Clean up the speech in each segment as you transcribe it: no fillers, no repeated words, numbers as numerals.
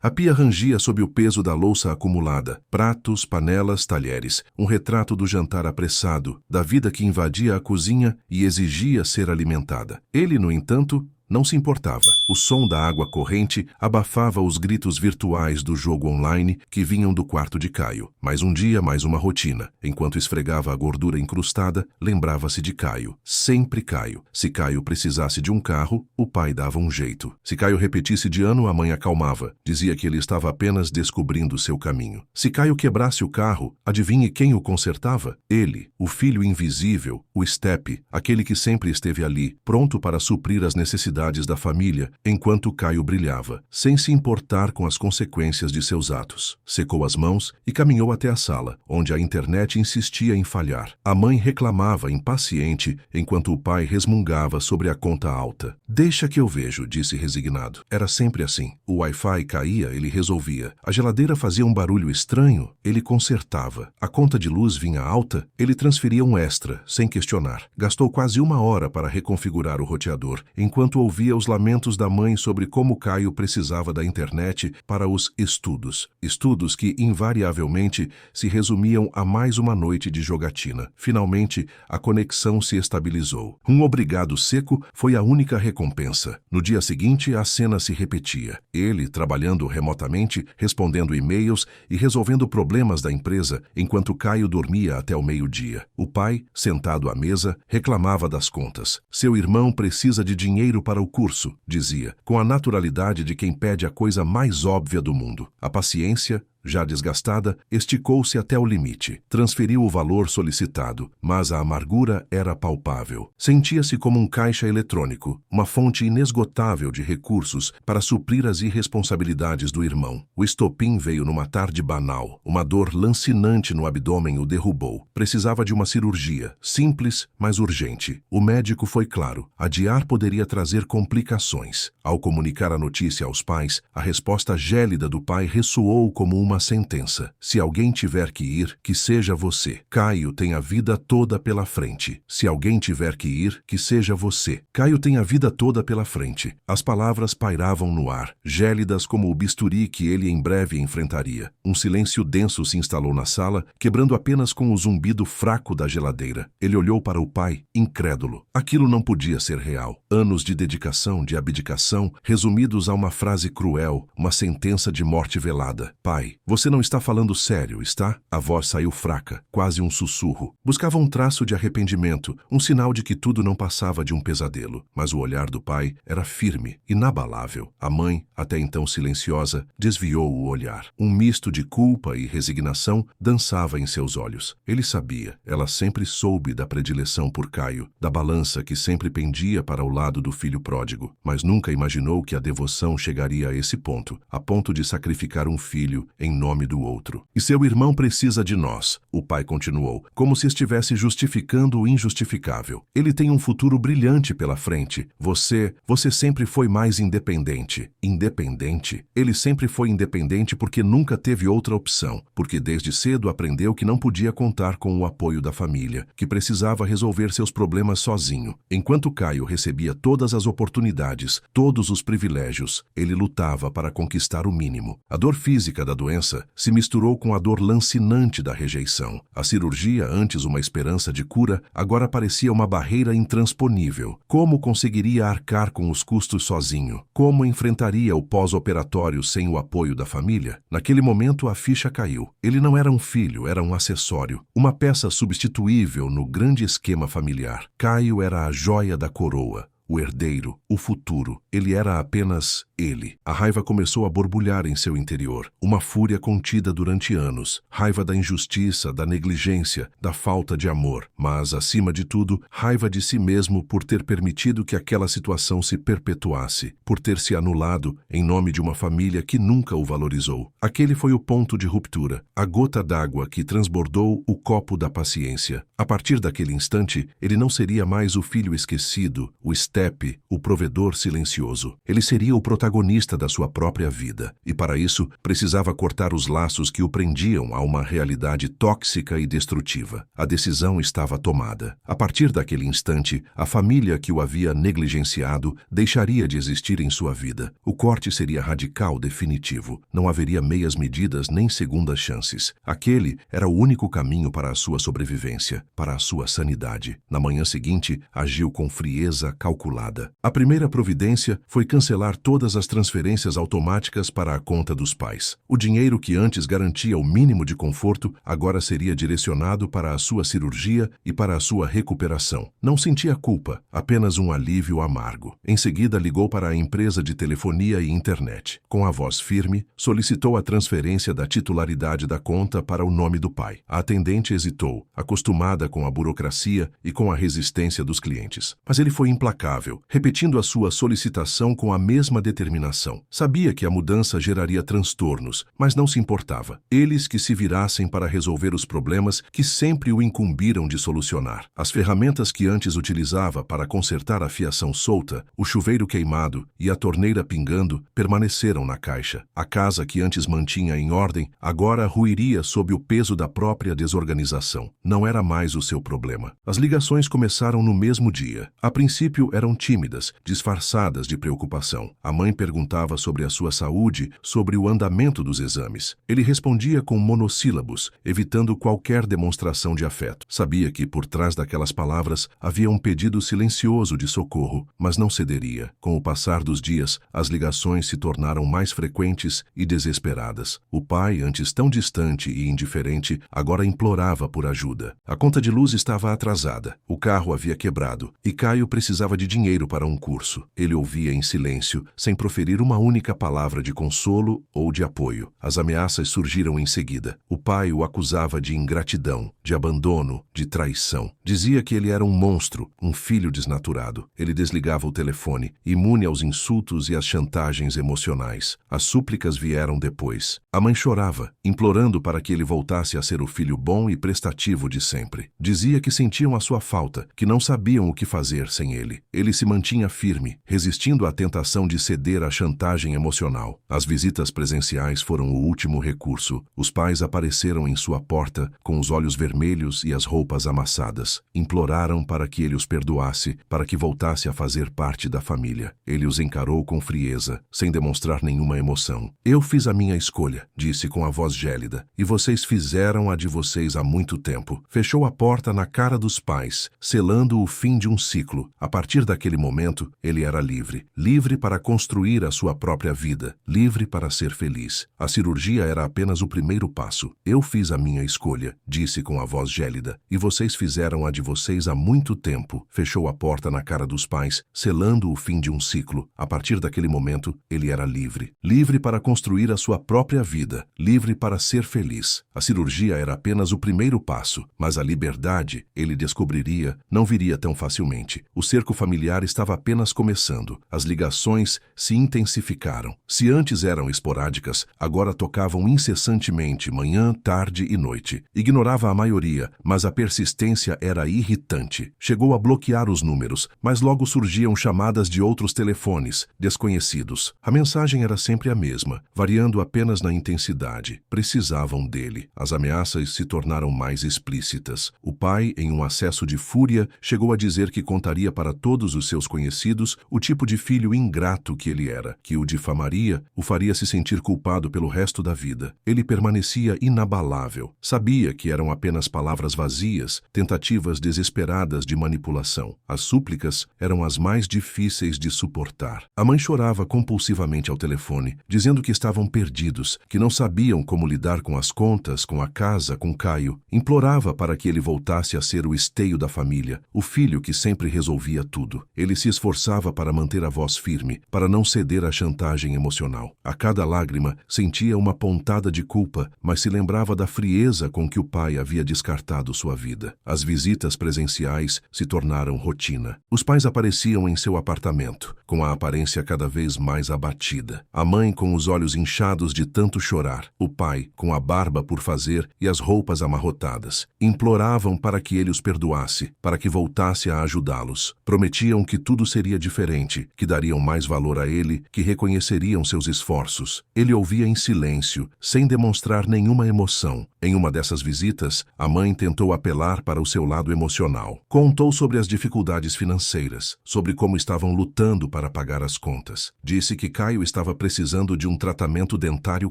A pia rangia sob o peso da louça acumulada, pratos, panelas, talheres, um retrato do jantar apressado, da vida que invadia a cozinha e exigia ser alimentada. Ele, no entanto, não se importava. O som da água corrente abafava os gritos virtuais do jogo online que vinham do quarto de Caio. Mais um dia, mais uma rotina. Enquanto esfregava a gordura incrustada, lembrava-se de Caio. Sempre Caio. Se Caio precisasse de um carro, o pai dava um jeito. Se Caio repetisse de ano, a mãe acalmava. Dizia que ele estava apenas descobrindo seu caminho. Se Caio quebrasse o carro, adivinhe quem o consertava? Ele, o filho invisível, o Step, aquele que sempre esteve ali, pronto para suprir as necessidades da família, enquanto Caio brilhava, sem se importar com as consequências de seus atos. Secou as mãos e caminhou até a sala, onde a internet insistia em falhar. A mãe reclamava, impaciente, enquanto o pai resmungava sobre a conta alta. "Deixa que eu vejo", disse resignado. Era sempre assim. O Wi-Fi caía, ele resolvia. A geladeira fazia um barulho estranho, ele consertava. A conta de luz vinha alta, ele transferia um extra, sem questionar. Gastou quase 1 hora para reconfigurar o roteador, enquanto ouvia os lamentos da mãe sobre como Caio precisava da internet para os estudos. Estudos que, invariavelmente, se resumiam a mais uma noite de jogatina. Finalmente, a conexão se estabilizou. Um obrigado seco foi a única recompensa. No dia seguinte, a cena se repetia. Ele, trabalhando remotamente, respondendo e-mails e resolvendo problemas da empresa, enquanto Caio dormia até o meio-dia. O pai, sentado à mesa, reclamava das contas. Seu irmão precisa de dinheiro para o curso, dizia, com a naturalidade de quem pede a coisa mais óbvia do mundo. A paciência, já desgastada, esticou-se até o limite. Transferiu o valor solicitado, mas a amargura era palpável. Sentia-se como um caixa eletrônico, uma fonte inesgotável de recursos para suprir as irresponsabilidades do irmão. O estopim veio numa tarde banal. Uma dor lancinante no abdômen o derrubou. Precisava de uma cirurgia, simples, mas urgente. O médico foi claro. Adiar poderia trazer complicações. Ao comunicar a notícia aos pais, a resposta gélida do pai ressoou como uma sentença. Se alguém tiver que ir, que seja você. Caio tem a vida toda pela frente. Se alguém tiver que ir, que seja você. Caio tem a vida toda pela frente. As palavras pairavam no ar, gélidas como o bisturi que ele em breve enfrentaria. Um silêncio denso se instalou na sala, quebrando apenas com o zumbido fraco da geladeira. Ele olhou para o pai, incrédulo. Aquilo não podia ser real. Anos de dedicação, de abdicação, resumidos a uma frase cruel, uma sentença de morte velada. Pai, você não está falando sério, está? A voz saiu fraca, quase um sussurro. Buscava um traço de arrependimento, um sinal de que tudo não passava de um pesadelo. Mas o olhar do pai era firme, inabalável. A mãe, até então silenciosa, desviou o olhar. Um misto de culpa e resignação dançava em seus olhos. Ele sabia, ela sempre soube da predileção por Caio, da balança que sempre pendia para o lado do filho pródigo, mas nunca imaginou que a devoção chegaria a esse ponto, a ponto de sacrificar um filho em nome do outro. E seu irmão precisa de nós, o pai continuou, como se estivesse justificando o injustificável. Ele tem um futuro brilhante pela frente. Você sempre foi mais independente. Independente? Ele sempre foi independente porque nunca teve outra opção, porque desde cedo aprendeu que não podia contar com o apoio da família, que precisava resolver seus problemas sozinho. Enquanto Caio recebia todas as oportunidades, todos os privilégios, ele lutava para conquistar o mínimo. A dor física da doença se misturou com a dor lancinante da rejeição. A cirurgia, antes uma esperança de cura, agora parecia uma barreira intransponível. Como conseguiria arcar com os custos sozinho? Como enfrentaria o pós-operatório sem o apoio da família? Naquele momento a ficha caiu. Ele não era um filho, era um acessório, uma peça substituível no grande esquema familiar. Caio era a joia da coroa, o herdeiro, o futuro. Ele era apenas ele. A raiva começou a borbulhar em seu interior, uma fúria contida durante anos. Raiva da injustiça, da negligência, da falta de amor, mas, acima de tudo, raiva de si mesmo por ter permitido que aquela situação se perpetuasse, por ter se anulado em nome de uma família que nunca o valorizou. Aquele foi o ponto de ruptura, a gota d'água que transbordou o copo da paciência. A partir daquele instante, ele não seria mais o filho esquecido, o Step, o provedor silencioso. Ele seria o protagonista protagonista da sua própria vida, e para isso precisava cortar os laços que o prendiam a uma realidade tóxica e destrutiva. A decisão estava tomada. A partir daquele instante, a família que o havia negligenciado deixaria de existir em sua vida. O corte seria radical, definitivo. Não haveria meias medidas nem segundas chances. Aquele era o único caminho para a sua sobrevivência, para a sua sanidade. Na manhã seguinte, agiu com frieza calculada. A primeira providência foi cancelar todas as transferências automáticas para a conta dos pais. O dinheiro que antes garantia o mínimo de conforto agora seria direcionado para a sua cirurgia e para a sua recuperação. Não sentia culpa, apenas um alívio amargo. Em seguida, ligou para a empresa de telefonia e internet. Com a voz firme, solicitou a transferência da titularidade da conta para o nome do pai. A atendente hesitou, acostumada com a burocracia e com a resistência dos clientes. Mas ele foi implacável, repetindo a sua solicitação com a mesma determinação. Sabia que a mudança geraria transtornos, mas não se importava. Eles que se virassem para resolver os problemas que sempre o incumbiram de solucionar. As ferramentas que antes utilizava para consertar a fiação solta, o chuveiro queimado e a torneira pingando permaneceram na caixa. A casa que antes mantinha em ordem agora ruiria sob o peso da própria desorganização. Não era mais o seu problema. As ligações começaram no mesmo dia. A princípio eram tímidas, disfarçadas de preocupação. A mãe perguntava sobre a sua saúde, sobre o andamento dos exames. Ele respondia com monossílabos, evitando qualquer demonstração de afeto. Sabia que por trás daquelas palavras havia um pedido silencioso de socorro, mas não cederia. Com o passar dos dias, as ligações se tornaram mais frequentes e desesperadas. O pai, antes tão distante e indiferente, agora implorava por ajuda. A conta de luz estava atrasada. O carro havia quebrado e Caio precisava de dinheiro para um curso. Ele ouvia em silêncio, sem proferir uma única palavra de consolo ou de apoio. As ameaças surgiram em seguida. O pai o acusava de ingratidão, de abandono, de traição. Dizia que ele era um monstro, um filho desnaturado. Ele desligava o telefone, imune aos insultos e às chantagens emocionais. As súplicas vieram depois. A mãe chorava, implorando para que ele voltasse a ser o filho bom e prestativo de sempre. Dizia que sentiam a sua falta, que não sabiam o que fazer sem ele. Ele se mantinha firme, resistindo à tentação de ceder à chantagem emocional. As visitas presenciais foram o último recurso. Os pais apareceram em sua porta, com os olhos vermelhos e as roupas amassadas. Imploraram para que ele os perdoasse, para que voltasse a fazer parte da família. Ele os encarou com frieza, sem demonstrar nenhuma emoção. "Eu fiz a minha escolha", disse com a voz gélida, "e vocês fizeram a de vocês há muito tempo." Fechou a porta na cara dos pais, selando o fim de um ciclo. A partir daquele momento, ele era livre. Livre para construir a sua própria vida. Livre para ser feliz. A cirurgia era apenas o primeiro passo. "Eu fiz a minha escolha", disse com a voz gélida, "e vocês fizeram a de vocês há muito tempo." Fechou a porta na cara dos pais, selando o fim de um ciclo. A partir daquele momento, ele era livre. Livre para construir a sua própria vida. Livre para ser feliz. A cirurgia era apenas o primeiro passo, mas a liberdade, ele descobriria, não viria tão facilmente. O cerco familiar estava apenas começando. As ligações se intensificaram. Se antes eram esporádicas, agora tocavam incessantemente, manhã, tarde e noite. Ignorava a maioria, mas a persistência era irritante. Chegou a bloquear os números, mas logo surgiam chamadas de outros telefones, desconhecidos. A mensagem era sempre a mesma, variando apenas na intensidade. Precisavam dele. As ameaças se tornaram mais explícitas. O pai, em um acesso de fúria, chegou a dizer que contaria para todos os seus conhecidos o tipo de filho ingrato que ele era, que o difamaria, o faria se sentir culpado pelo resto da vida. Ele permanecia inabalável. Sabia que eram apenas palavras vazias, tentativas desesperadas de manipulação. As súplicas eram as mais difíceis de suportar. A mãe chorava compulsivamente ao telefone, dizendo que estavam perdidos, que não sabiam como lidar com as contas, com a casa, com Caio. Implorava para que ele voltasse a ser o esteio da família, o filho que sempre resolvia tudo. Ele se esforçava para manter a voz firme, para não ceder à chantagem emocional. A cada lágrima, sentia uma pontada de culpa, mas se lembrava da frieza com que o pai havia descartado sua vida. As visitas presenciais se tornaram rotina. Os pais apareciam em seu apartamento, com a aparência cada vez mais abatida. A mãe com os olhos inchados de tanto chorar. O pai com a barba por fazer e as roupas amarrotadas. Imploravam para que ele os perdoasse, para que voltasse a ajudá-los. Prometiam que tudo seria diferente, que dariam mais valor a ele ele que reconheceriam seus esforços. Ele ouvia em silêncio, sem demonstrar nenhuma emoção. Em uma dessas visitas, a mãe tentou apelar para o seu lado emocional. Contou sobre as dificuldades financeiras, sobre como estavam lutando para pagar as contas. Disse que Caio estava precisando de um tratamento dentário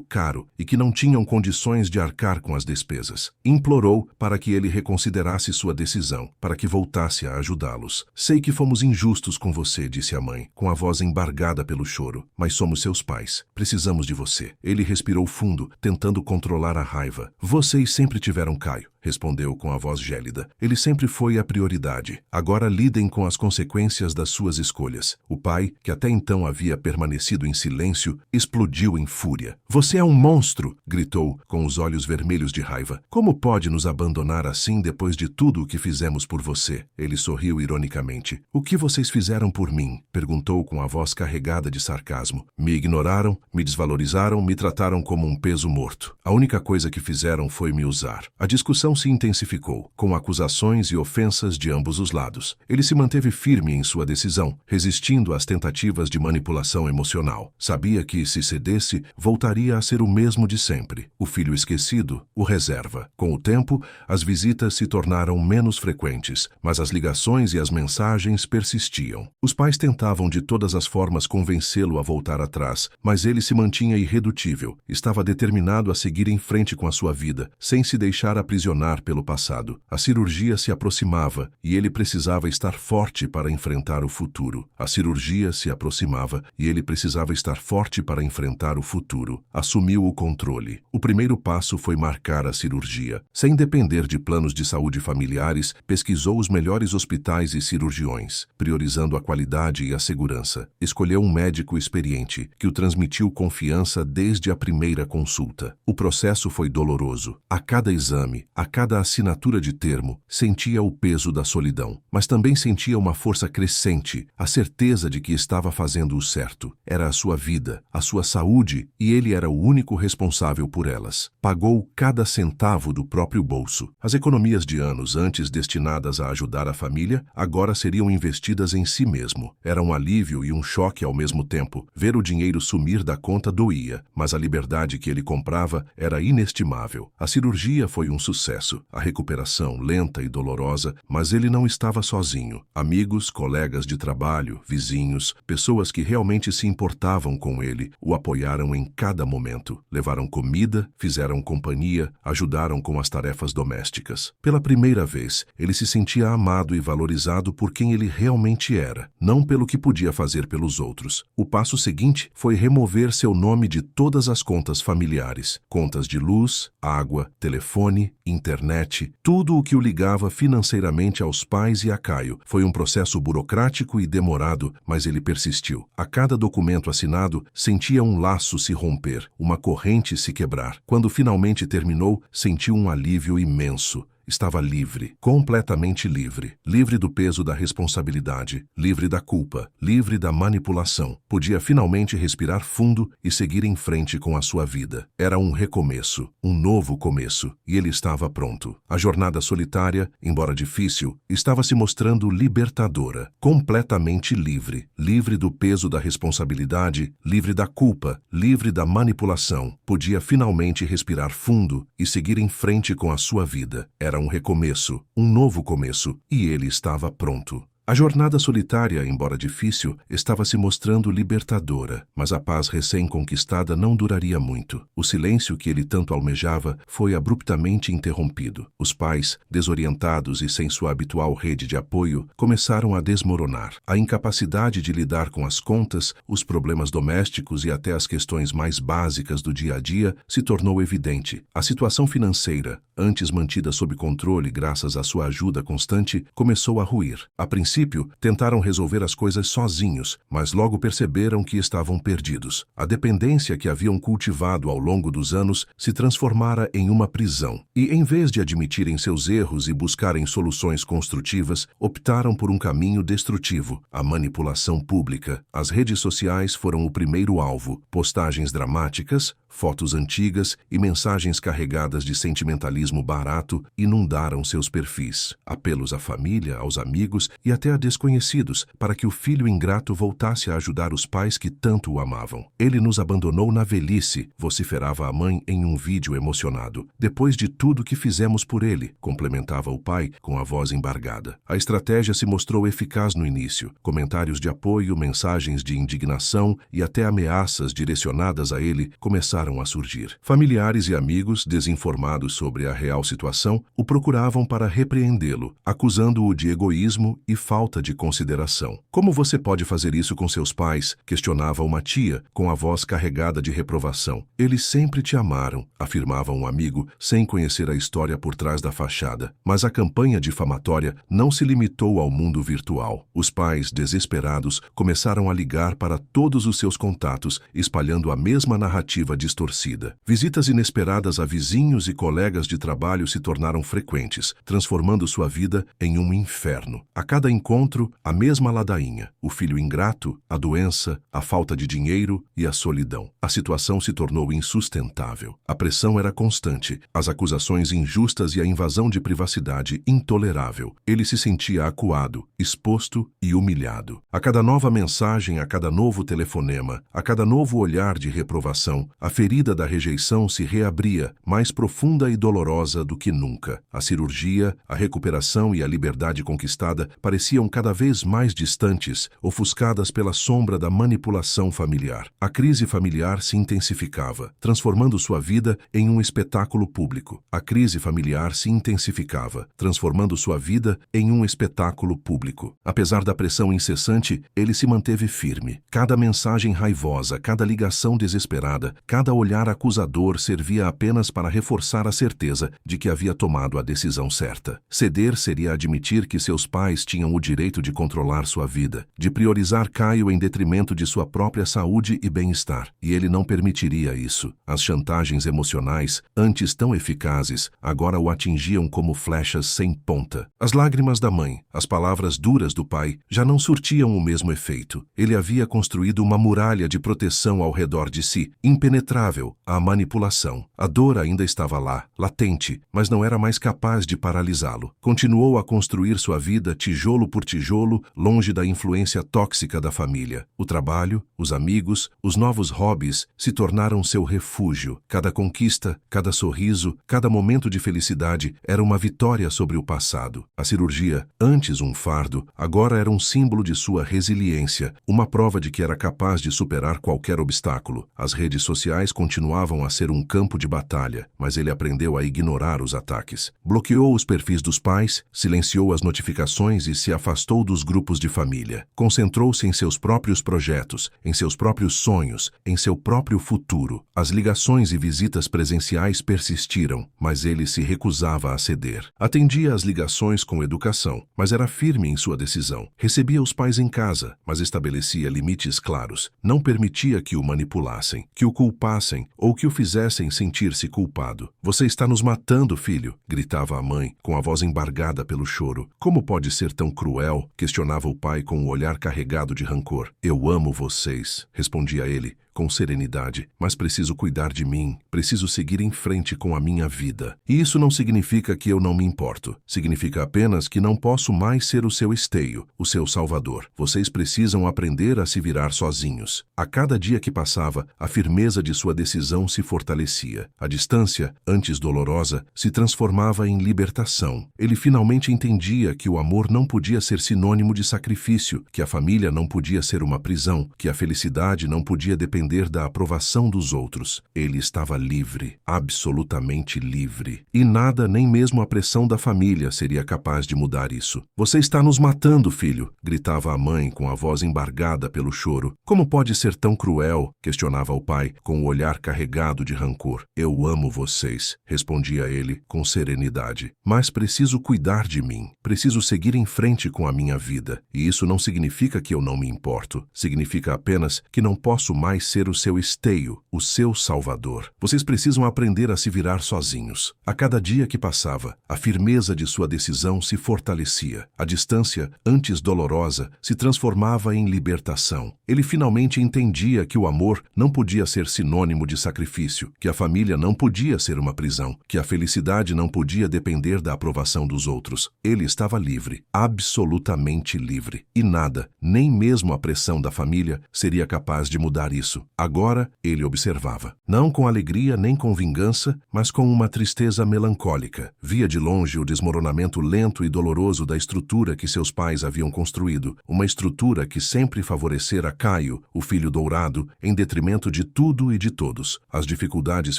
caro e que não tinham condições de arcar com as despesas. Implorou para que ele reconsiderasse sua decisão, para que voltasse a ajudá-los. Sei que fomos injustos com você, disse a mãe, com a voz embargada pelo choro, mas somos seus pais. Precisamos de você. Ele respirou fundo, tentando controlar a raiva. Vocês sempre tiveram Caio, respondeu com a voz gélida. Ele sempre foi a prioridade. Agora lidem com as consequências das suas escolhas. O pai, que até então havia permanecido em silêncio, explodiu em fúria. Você é um monstro! Gritou, com os olhos vermelhos de raiva. Como pode nos abandonar assim depois de tudo o que fizemos por você? Ele sorriu ironicamente. O que vocês fizeram por mim? Perguntou com a voz carregada de sarcasmo. Me ignoraram, me desvalorizaram, me trataram como um peso morto. A única coisa que fizeram foi me usar. A discussão se intensificou, com acusações e ofensas de ambos os lados. Ele se manteve firme em sua decisão, resistindo às tentativas de manipulação emocional. Sabia que, se cedesse, voltaria a ser o mesmo de sempre. O filho esquecido, o reserva. Com o tempo, as visitas se tornaram menos frequentes, mas as ligações e as mensagens persistiam. Os pais tentavam de todas as formas convencê-lo a voltar atrás, mas ele se mantinha irredutível. Estava determinado a seguir em frente com a sua vida, sem se deixar aprisionar pelo passado. A cirurgia se aproximava e ele precisava estar forte para enfrentar o futuro. A cirurgia se aproximava e ele precisava estar forte para enfrentar o futuro. Assumiu o controle. O primeiro passo foi marcar a cirurgia. Sem depender de planos de saúde familiares, pesquisou os melhores hospitais e cirurgiões, priorizando a qualidade e a segurança. Escolheu um médico experiente, que o transmitiu confiança desde a primeira consulta. O processo foi doloroso. A cada exame, a cada assinatura de termo, sentia o peso da solidão, mas também sentia uma força crescente, a certeza de que estava fazendo o certo. Era a sua vida, a sua saúde, e ele era o único responsável por elas. Pagou cada centavo do próprio bolso. As economias de anos antes destinadas a ajudar a família, agora seriam investidas em si mesmo. Era um alívio e um choque ao mesmo tempo. Ver o dinheiro sumir da conta doía, mas a liberdade que ele comprava era inestimável. A cirurgia foi um sucesso. A recuperação lenta e dolorosa, mas ele não estava sozinho. Amigos, colegas de trabalho, vizinhos, pessoas que realmente se importavam com ele, o apoiaram em cada momento. Levaram comida, fizeram companhia, ajudaram com as tarefas domésticas. Pela primeira vez, ele se sentia amado e valorizado por quem ele realmente era, não pelo que podia fazer pelos outros. O passo seguinte foi remover seu nome de todas as contas familiares, contas de luz, água, telefone, internet, tudo o que o ligava financeiramente aos pais e a Caio. Foi um processo burocrático e demorado, mas ele persistiu. A cada documento assinado, sentia um laço se romper, uma corrente se quebrar. Quando finalmente terminou, sentiu um alívio imenso. Estava livre, completamente livre. Livre do peso da responsabilidade, livre da culpa, livre da manipulação. Podia finalmente respirar fundo e seguir em frente com a sua vida. Era um recomeço, um novo começo, e ele estava pronto. A jornada solitária, embora difícil, estava se mostrando libertadora, completamente livre. Livre do peso da responsabilidade, livre da culpa, livre da manipulação. Podia finalmente respirar fundo e seguir em frente com a sua vida. Era um recomeço, um novo começo, e ele estava pronto. A jornada solitária, embora difícil, estava se mostrando libertadora, mas a paz recém-conquistada não duraria muito. O silêncio que ele tanto almejava foi abruptamente interrompido. Os pais, desorientados e sem sua habitual rede de apoio, começaram a desmoronar. A incapacidade de lidar com as contas, os problemas domésticos e até as questões mais básicas do dia a dia se tornou evidente. A situação financeira, antes mantida sob controle graças à sua ajuda constante, começou a ruir. A princípio, tentaram resolver as coisas sozinhos, mas logo perceberam que estavam perdidos. A dependência que haviam cultivado ao longo dos anos se transformara em uma prisão. E, em vez de admitirem seus erros e buscarem soluções construtivas, optaram por um caminho destrutivo, a manipulação pública. As redes sociais foram o primeiro alvo. Postagens dramáticas, fotos antigas e mensagens carregadas de sentimentalismo egoísmo barato inundaram seus perfis. Apelos à família, aos amigos e até a desconhecidos, para que o filho ingrato voltasse a ajudar os pais que tanto o amavam. Ele nos abandonou na velhice, vociferava a mãe em um vídeo emocionado. Depois de tudo que fizemos por ele, complementava o pai com a voz embargada. A estratégia se mostrou eficaz no início. Comentários de apoio, mensagens de indignação e até ameaças direcionadas a ele começaram a surgir. Familiares e amigos, desinformados sobre a real situação, o procuravam para repreendê-lo, acusando-o de egoísmo e falta de consideração. Como você pode fazer isso com seus pais? Questionava uma tia, com a voz carregada de reprovação. Eles sempre te amaram, afirmava um amigo, sem conhecer a história por trás da fachada. Mas a campanha difamatória não se limitou ao mundo virtual. Os pais, desesperados, começaram a ligar para todos os seus contatos, espalhando a mesma narrativa distorcida. Visitas inesperadas a vizinhos e colegas de trabalho se tornaram frequentes, transformando sua vida em um inferno. A cada encontro, a mesma ladainha: o filho ingrato, a doença, a falta de dinheiro e a solidão. A situação se tornou insustentável. A pressão era constante, as acusações injustas e a invasão de privacidade intolerável. Ele se sentia acuado, exposto e humilhado. A cada nova mensagem, a cada novo telefonema, a cada novo olhar de reprovação, a ferida da rejeição se reabria, mais profunda e dolorosa do que nunca. A cirurgia, a recuperação e a liberdade conquistada pareciam cada vez mais distantes, ofuscadas pela sombra da manipulação familiar. A crise familiar se intensificava, transformando sua vida em um espetáculo público. A crise familiar se intensificava, transformando sua vida em um espetáculo público. Apesar da pressão incessante, ele se manteve firme. Cada mensagem raivosa, cada ligação desesperada, cada olhar acusador servia apenas para reforçar a certeza de que havia tomado a decisão certa. Ceder seria admitir que seus pais tinham o direito de controlar sua vida, de priorizar Caio em detrimento de sua própria saúde e bem-estar. E ele não permitiria isso. As chantagens emocionais, antes tão eficazes, agora o atingiam como flechas sem ponta. As lágrimas da mãe, as palavras duras do pai, já não surtiam o mesmo efeito. Ele havia construído uma muralha de proteção ao redor de si, impenetrável à manipulação. A dor ainda estava lá, latente, mas não era mais capaz de paralisá-lo. Continuou a construir sua vida tijolo por tijolo, longe da influência tóxica da família. O trabalho, os amigos, os novos hobbies se tornaram seu refúgio. Cada conquista, cada sorriso, cada momento de felicidade era uma vitória sobre o passado. A cirurgia, antes um fardo, agora era um símbolo de sua resiliência, uma prova de que era capaz de superar qualquer obstáculo. As redes sociais continuavam a ser um campo de batalha, mas ele aprendeu a ignorar os ataques. Bloqueou os perfis dos pais, silenciou as notificações e se afastou dos grupos de família. Concentrou-se em seus próprios projetos, em seus próprios sonhos, em seu próprio futuro. As ligações e visitas presenciais persistiram, mas ele se recusava a ceder. Atendia às ligações com educação, mas era firme em sua decisão. Recebia os pais em casa, mas estabelecia limites claros. Não permitia que o manipulassem, que o culpassem ou que o fizessem sentir-se culpado. "Você está nos matando, filho", gritava a mãe, com a voz embargada pelo choro. "Como pode ser tão cruel?", questionava o pai com o olhar carregado de rancor. "Eu amo vocês", respondia ele, com serenidade, "mas preciso cuidar de mim, preciso seguir em frente com a minha vida. E isso não significa que eu não me importo. Significa apenas que não posso mais ser o seu esteio, o seu salvador. Vocês precisam aprender a se virar sozinhos." A cada dia que passava, a firmeza de sua decisão se fortalecia. A distância, antes dolorosa, se transformava em libertação. Ele finalmente entendia que o amor não podia ser sinônimo de sacrifício, que a família não podia ser uma prisão, que a felicidade não podia depender da aprovação dos outros. Ele estava livre, absolutamente livre. E nada, nem mesmo a pressão da família, seria capaz de mudar isso. "Você está nos matando, filho", gritava a mãe com a voz embargada pelo choro. "Como pode ser tão cruel?", questionava o pai, com o olhar carregado de rancor. "Eu amo vocês", respondia ele com serenidade. "Mas preciso cuidar de mim. Preciso seguir em frente com a minha vida. E isso não significa que eu não me importo. Significa apenas que não posso mais ser ser o seu esteio, o seu salvador. Vocês precisam aprender a se virar sozinhos. A cada dia que passava, a firmeza de sua decisão se fortalecia. A distância, antes dolorosa, se transformava em libertação. Ele finalmente entendia que o amor não podia ser sinônimo de sacrifício, que a família não podia ser uma prisão, que a felicidade não podia depender da aprovação dos outros. Ele estava livre, absolutamente livre. E nada, nem mesmo a pressão da família, seria capaz de mudar isso. Agora, ele observava. Não com alegria nem com vingança, mas com uma tristeza melancólica. Via de longe o desmoronamento lento e doloroso da estrutura que seus pais haviam construído, uma estrutura que sempre favorecera Caio, o filho dourado, em detrimento de tudo e de todos. As dificuldades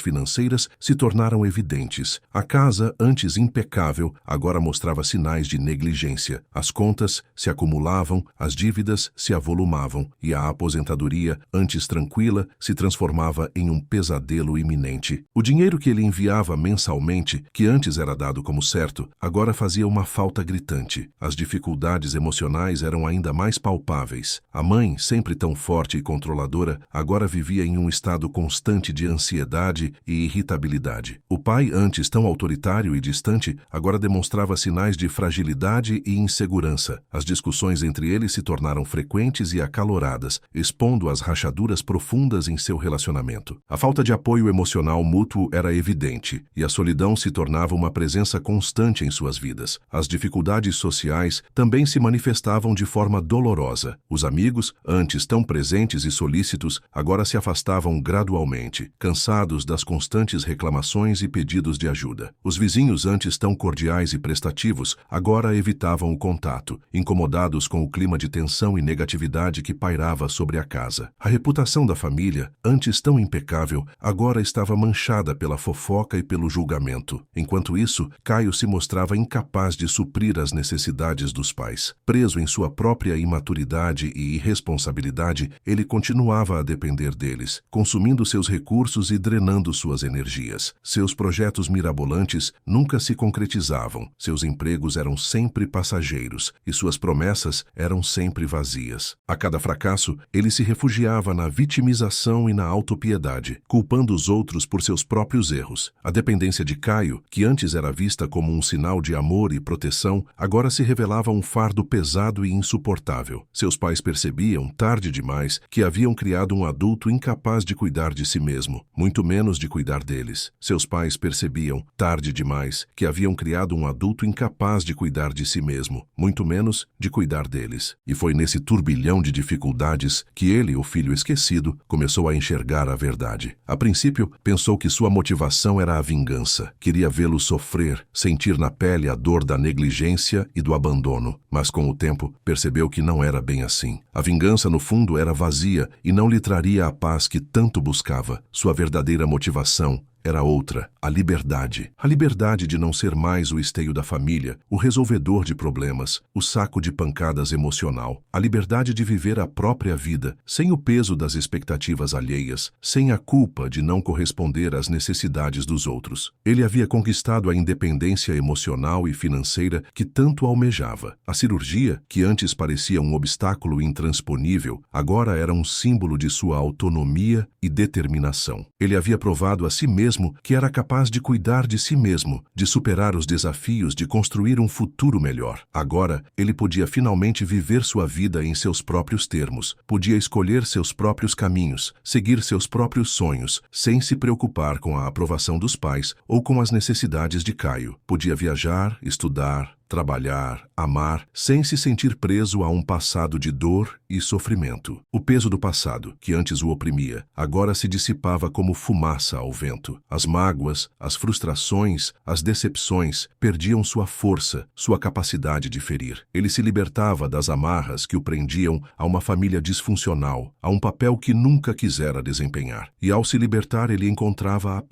financeiras se tornaram evidentes. A casa, antes impecável, agora mostrava sinais de negligência. As contas se acumulavam, as dívidas se avolumavam, e a aposentadoria, antes tranquila, se transformava em um pesadelo iminente. O dinheiro que ele enviava mensalmente, que antes era dado como certo, agora fazia uma falta gritante. As dificuldades emocionais eram ainda mais palpáveis. A mãe, sempre tão forte e controladora, agora vivia em um estado constante de ansiedade e irritabilidade. O pai, antes tão autoritário e distante, agora demonstrava sinais de fragilidade e insegurança. As discussões entre eles se tornaram frequentes e acaloradas, expondo as rachaduras profundas em seu relacionamento. A falta de apoio emocional mútuo era evidente, e a solidão se tornava uma presença constante em suas vidas. As dificuldades sociais também se manifestavam de forma dolorosa. Os amigos, antes tão presentes e solícitos, agora se afastavam gradualmente, cansados das constantes reclamações e pedidos de ajuda. Os vizinhos, antes tão cordiais e prestativos, agora evitavam o contato, incomodados com o clima de tensão e negatividade que pairava sobre a casa. A reputação da família, antes tão impecável, agora estava manchada pela fofoca e pelo julgamento. Enquanto isso, Caio se mostrava incapaz de suprir as necessidades dos pais. Preso em sua própria imaturidade e irresponsabilidade, ele continuava a depender deles, consumindo seus recursos e drenando suas energias. Seus projetos mirabolantes nunca se concretizavam, seus empregos eram sempre passageiros e suas promessas eram sempre vazias. A cada fracasso, ele se refugiava na vitimização e na autopiedade, culpando os outros por seus próprios erros. A dependência de Caio, que antes era vista como um sinal de amor e proteção, agora se revelava um fardo pesado e insuportável. Seus pais percebiam, tarde demais, que haviam criado um adulto incapaz de cuidar de si mesmo, muito menos de cuidar deles. Seus pais percebiam, tarde demais, que haviam criado um adulto incapaz de cuidar de si mesmo, muito menos de cuidar deles. E foi nesse turbilhão de dificuldades que ele, o filho esquecido, começou a enxergar a verdade. A princípio, pensou que sua motivação era a vingança. Queria vê-lo sofrer, sentir na pele a dor da negligência e do abandono. Mas com o tempo, percebeu que não era bem assim. A vingança, no fundo, era vazia e não lhe traria a paz que tanto buscava. Sua verdadeira motivação era outra, a liberdade. A liberdade de não ser mais o esteio da família, o resolvedor de problemas, o saco de pancadas emocional. A liberdade de viver a própria vida, sem o peso das expectativas alheias, sem a culpa de não corresponder às necessidades dos outros. Ele havia conquistado a independência emocional e financeira que tanto almejava. A cirurgia, que antes parecia um obstáculo intransponível, agora era um símbolo de sua autonomia e determinação. Ele havia provado a si mesmo que era capaz de cuidar de si mesmo, de superar os desafios, de construir um futuro melhor. Agora, ele podia finalmente viver sua vida em seus próprios termos, podia escolher seus próprios caminhos, seguir seus próprios sonhos, sem se preocupar com a aprovação dos pais ou com as necessidades de Caio. Podia viajar, estudar, trabalhar, amar, sem se sentir preso a um passado de dor e sofrimento. O peso do passado, que antes o oprimia, agora se dissipava como fumaça ao vento. As mágoas, as frustrações, as decepções perdiam sua força, sua capacidade de ferir. Ele se libertava das amarras que o prendiam a uma família disfuncional, a um papel que nunca quisera desempenhar. E ao se libertar, ele encontrava a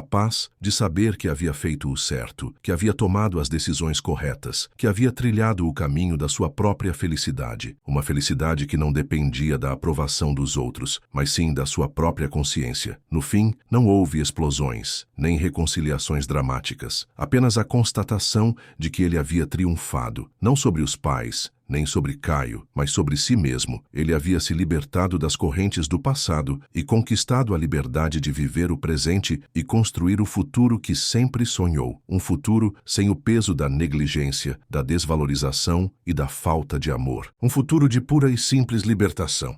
paz de saber que havia feito o certo, que havia tomado as decisões corretas, que havia trilhado o caminho da sua própria felicidade, uma felicidade que não dependia da aprovação dos outros, mas sim da sua própria consciência. No fim, não houve explosões, nem reconciliações dramáticas, apenas a constatação de que ele havia triunfado, não sobre os pais, nem sobre Caio, mas sobre si mesmo. Ele havia se libertado das correntes do passado e conquistado a liberdade de viver o presente e construir o futuro que sempre sonhou. Um futuro sem o peso da negligência, da desvalorização e da falta de amor. Um futuro de pura e simples libertação.